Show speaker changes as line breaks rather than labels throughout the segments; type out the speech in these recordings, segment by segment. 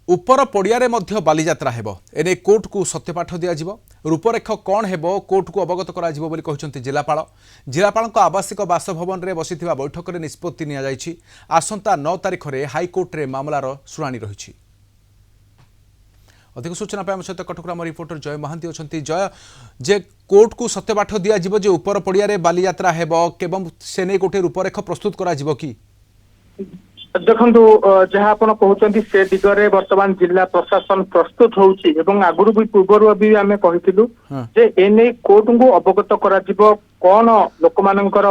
उपर पड़िया बालीजात्रा हेब एने कोर्ट को सत्यपाठ दिज्व रूपरेख कौन हेब कोर्ट को अवगत कर जिलापाल जिलापाल आवासिक बासभवन में बसी बैठक में निष्पत्ति नि आसंता 9 तारिख में हाइकोर्ट में मामलार शुणाणी रही। अधिक सूचना आम सहित कटक आम रिपोर्टर जय महांती अच्छा जय जे कोर्ट को सत्यपाठ दिज्व जे उपर पड़िया बालीजात्रा हेब केवं से नहीं गोटे रूपरेख प्रस्तुत करा कि
देखु जहाँ आप कहते से दिगरे वर्तमान जिला प्रशासन प्रस्तुत होउछि एवं आगुरु भी पूर्व भी आम कहिथिलु जे एने कोर्ट को अवगत करा कौन लोक मानकर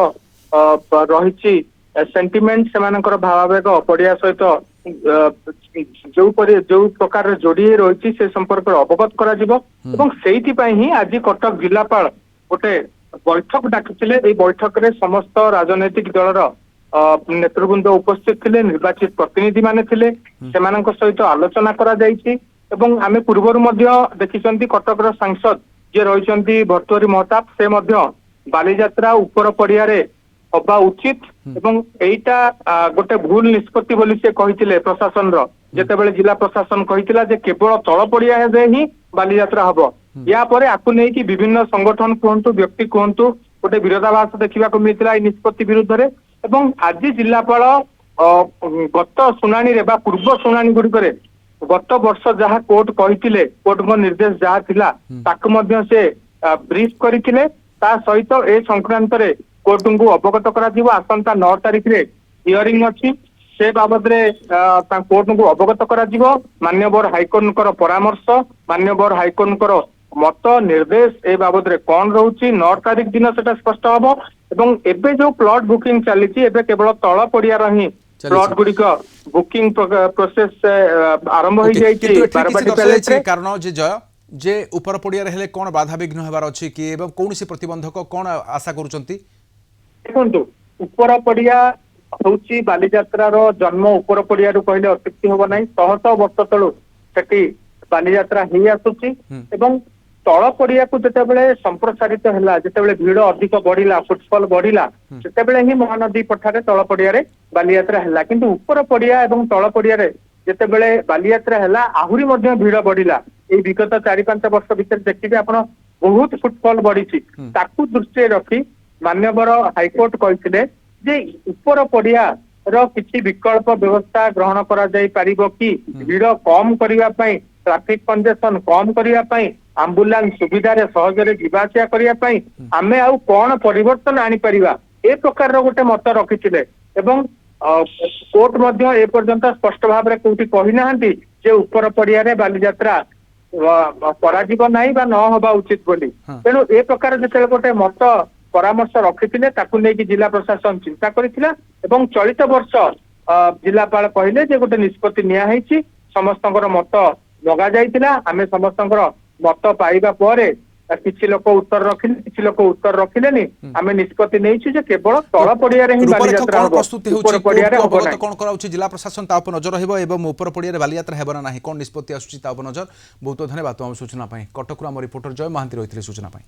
रही सेंटिमेंट से भावावेग पड़िया सहित जो प्रकार जोड़ी रही से संपर्क अवगत करा आज कटक जिलापाल गोटे बैठक डाकिले बैठक में समस्त राजनैतिक दलर नेतृवृंद उपस्थित थे निर्वाचित प्रतिनिधि माने थे सहित आलोचना करा एवं आमे पूर्वर देखी कटक सांसद जे रही भर्तुहरी महताब से बालीजात्रा उपर पड़िया हवा उचित एवं एटा गोटे भूल निष्पत्ति बोली से कही प्रशासन जितेबाला जिला प्रशासन कही केवल तल पड़िया ही बालीजात्रा हम या आपको नहीं विभिन्न संगठन कहतु व्यक्ति कहतु गोटे विरोधाभास देखा मिलता निष्पत्ति विरुद्ध में एवं आज जिलापाल गत शुणाणी पूर्व शुणाणी गुड़िक गत वर्ष जहाँ कोर्ट कही कोर्ट निर्देश जहाँ थिला ताकु मध्य से ब्रीफ करथिले ता सहित ए संक्रांत रे कोर्ट को अवगत करा आसंता 9 तारिख रे हियरिंग अच्छी से बाबद कोर्ट को अवगत करा मान्यवर हाइकोर्ट परामर्श मान्यवर हाइकोर्ट मत निर्देश ए बाबद कौन रोचे 9 तारिख दिन से स्पष्ट हम एवं एबे जो प्लॉट बुकिंग चली केवल तल पड़िया ही प्लॉट गुड़िक बुकिंग प्रोसेस आरंभ हो जाए
कारण जय जे उपर पड़िया हेले कौन बाधा विघ्न होबार अछि कि एवं कौन सी प्रतिबंधक कौन आशा करूचंती
देखंतु उपर पड़िया होउची बालीजात्रा रो जन्म उपर पड़िया रु कहले अतिक्ति होबो नै 100 वर्ष तळु सेठी बालीजात्रा ही आसुची एवं तल पड़िया को जितेबाला संप्रसारित है जितेबाला भीड़ अधिक बढ़ला फुटफल बढ़ला से ही महानदी पठारे तल पड़िया बालीजात्रा है किंतु उपर पड़िया एवं तल पड़िया जितेबाला बालीजात्रा है आहुरी भीड़ बढ़ला ये विगत 4-5 वर्ष भीतर देखिए आप बहुत फुटफल बढ़ी दृष्टि रखी मान्यवर हाइकोर्ट कहते जे उपर पड़िया किसी विकल्प व्यवस्था ग्रहण करा जाई परिबो कि भीड़ कम करने ट्रैफिक कंजेशन कम करने आंबुलांस सुविधा सहजरे जीवासिया करने आमे आउ कौन परिवर्तन आनी परिबा ए प्रकार गोटे मत रखिथिले एवं कोर्ट मध्य ए पर्यंत स्पष्ट भाव में कोठी कहि नाहंती जे उपर पड़िया बालीजात्रा कराजिबो नाही बा न होबा उचित बोली तेणु ए प्रकार जते गोटे मत परामर्श रखिथिले ताकु नेकी जिला प्रशासन चिंता करिथिला एवं चलित वर्ष जिलापाल कहले जे गोटे निष्पत्ति निया हैछि समस्तଙ୍କର मत लगा जाइतिला आमे समस्तଙ୍କର मत पाइबा परे किछि लोक उत्तर रखिले किछि लोक उत्तर रखिलेनी आमे निष्पत्ति नैछि जे केवल तळ पड़िया रे ही बालीजात्रा हो उपर पड़िया रे हो नै
कोन कराउछि जिला प्रशासन ता उपर नजर रहबो एवं उपर पड़िया रे बालीजात्रा हेबो ना नाही कोन निष्पत्ति आसुछि ता उपर नजर बहुत धन्यवाद तुम सूचना पई कटकरु हम रिपोर्टर जय महांती रहिथिले सूचना पई।